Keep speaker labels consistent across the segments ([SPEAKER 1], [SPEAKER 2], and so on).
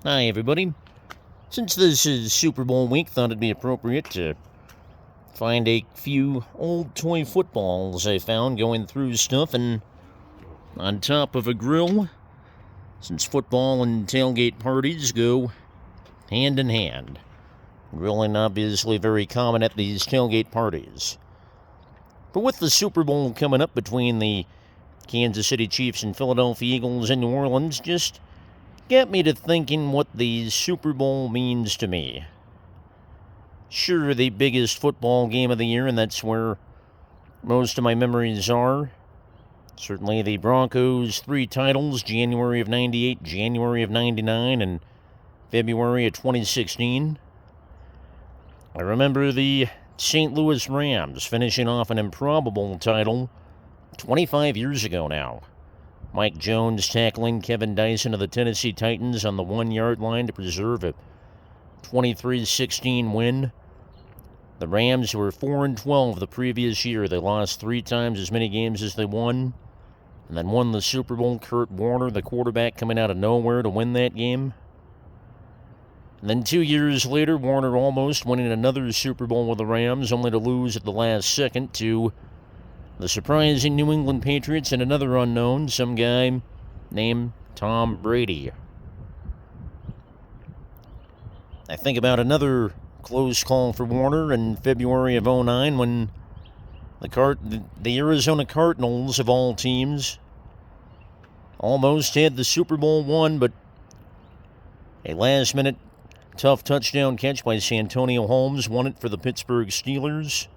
[SPEAKER 1] Hi, everybody. Since this is Super Bowl week, thought it'd be appropriate to find a few old toy footballs I found going through stuff and on top of a grill, since football and tailgate parties go hand in hand. Grilling obviously very common at these tailgate parties. But with the Super Bowl coming up between the Kansas City Chiefs and Philadelphia Eagles in New Orleans, just got me to thinking what the Super Bowl means to me. Sure, the biggest football game of the year, and that's where most of my memories are. Certainly the Broncos' 3 titles, January of 98, January of 99, and February of 2016. I remember the St. Louis Rams finishing off an improbable title 25 years ago now. Mike Jones tackling Kevin Dyson of the Tennessee Titans on the 1-yard line to preserve a 23-16 win. The Rams were 4-12 the previous year. They lost 3 times as many games as they won, and then won the Super Bowl. Kurt Warner, the quarterback, coming out of nowhere to win that game. And then 2 years later, Warner almost winning another Super Bowl with the Rams, only to lose at the last second to the surprising New England Patriots and another unknown, some guy named Tom Brady. I think about another close call for Warner in February of 2009 when the Arizona Cardinals, of all teams, almost had the Super Bowl won, but a last-minute tough touchdown catch by Santonio Holmes won it for the Pittsburgh Steelers.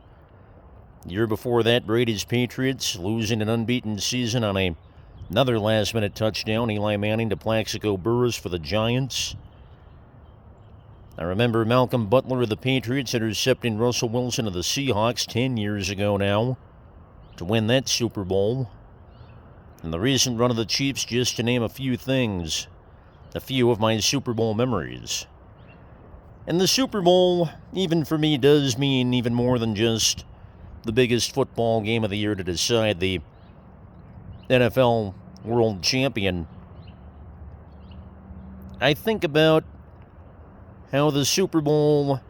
[SPEAKER 1] The year before that, Brady's Patriots losing an unbeaten season on another last-minute touchdown. Eli Manning to Plaxico Burress for the Giants. I remember Malcolm Butler of the Patriots intercepting Russell Wilson of the Seahawks 10 years ago now to win that Super Bowl. And the recent run of the Chiefs, just to name a few things, a few of my Super Bowl memories. And the Super Bowl, even for me, does mean even more than just the biggest football game of the year to decide the NFL World Champion. I think about how the Super Bowl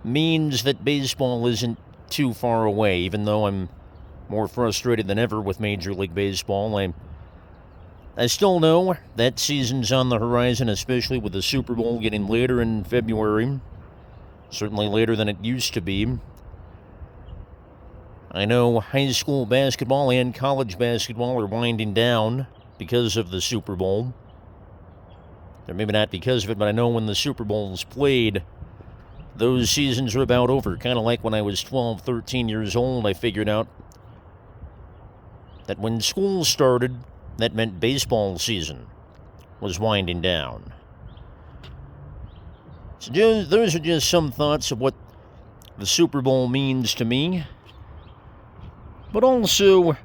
[SPEAKER 1] means that baseball isn't too far away, even though I'm more frustrated than ever with Major League Baseball. I still know that season's on the horizon, especially with the Super Bowl getting later in February, certainly later than it used to be. I know high school basketball and college basketball are winding down because of the Super Bowl. Or maybe not because of it, but I know when the Super Bowl's played, those seasons are about over. Kind of like when I was 12, 13 years old, I figured out that when school started, that meant baseball season was winding down. So those are just some thoughts of what the Super Bowl means to me. But also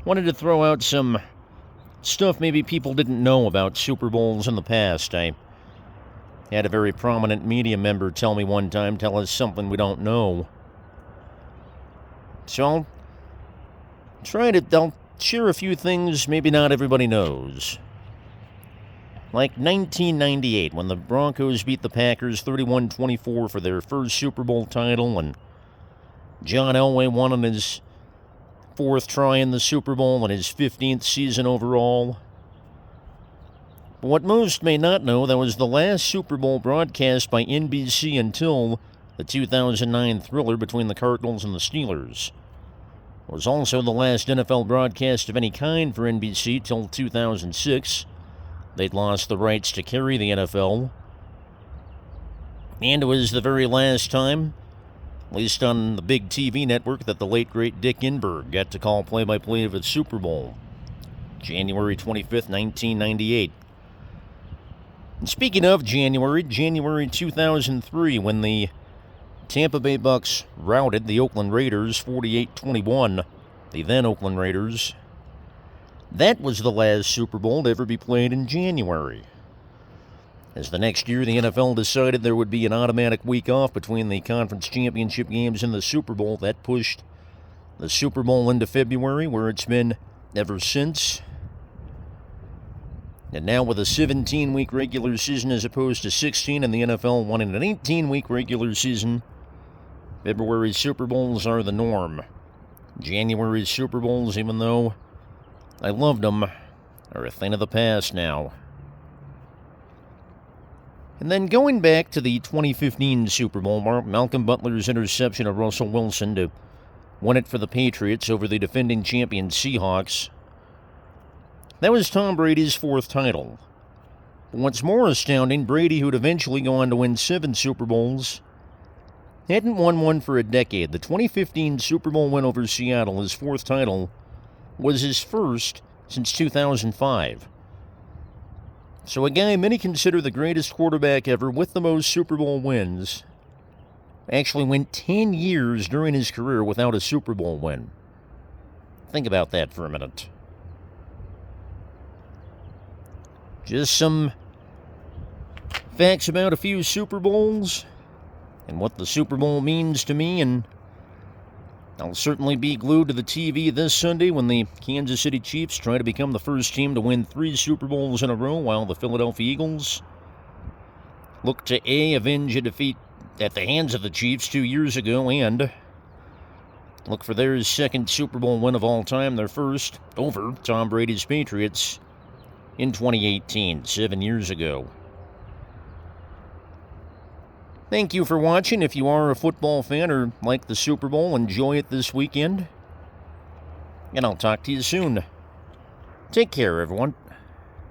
[SPEAKER 1] wanted to throw out some stuff maybe people didn't know about Super Bowls in the past. I had a very prominent media member tell us something we don't know. So I'll share a few things maybe not everybody knows. Like 1998, when the Broncos beat the Packers 31-24 for their first Super Bowl title, and John Elway won on his 4th try in the Super Bowl and his 15th season overall. But what most may not know, that was the last Super Bowl broadcast by NBC until the 2009 thriller between the Cardinals and the Steelers. It was also the last NFL broadcast of any kind for NBC till 2006. They'd lost the rights to carry the NFL. And it was the very last time, at least on the big TV network, that the late, great Dick Enberg got to call play-by-play of a Super Bowl. January 25th, 1998. And speaking of January 2003, when the Tampa Bay Bucks routed the Oakland Raiders 48-21, the then Oakland Raiders. That was the last Super Bowl to ever be played in January. As the next year, the NFL decided there would be an automatic week off between the conference championship games and the Super Bowl. That pushed the Super Bowl into February, where it's been ever since. And now with a 17-week regular season as opposed to 16 in the NFL, wanting an 18-week regular season, February Super Bowls are the norm. January Super Bowls, even though I loved them, are a thing of the past now. And then going back to the 2015 Super Bowl, Malcolm Butler's interception of Russell Wilson to win it for the Patriots over the defending champion Seahawks. That was Tom Brady's fourth title. But what's more astounding, Brady, who'd eventually go on to win 7 Super Bowls, hadn't won one for a decade. The 2015 Super Bowl win over Seattle, his fourth title, was his first since 2005. So a guy many consider the greatest quarterback ever with the most Super Bowl wins actually went 10 years during his career without a Super Bowl win. Think about that for a minute. Just some facts about a few Super Bowls and what the Super Bowl means to me, and I'll certainly be glued to the TV this Sunday when the Kansas City Chiefs try to become the first team to win 3 Super Bowls in a row, while the Philadelphia Eagles look to avenge a defeat at the hands of the Chiefs 2 years ago, and look for their second Super Bowl win of all time, their first over Tom Brady's Patriots in 2018, 7 years ago. Thank you for watching. If you are a football fan or like the Super Bowl, enjoy it this weekend. And I'll talk to you soon. Take care, everyone.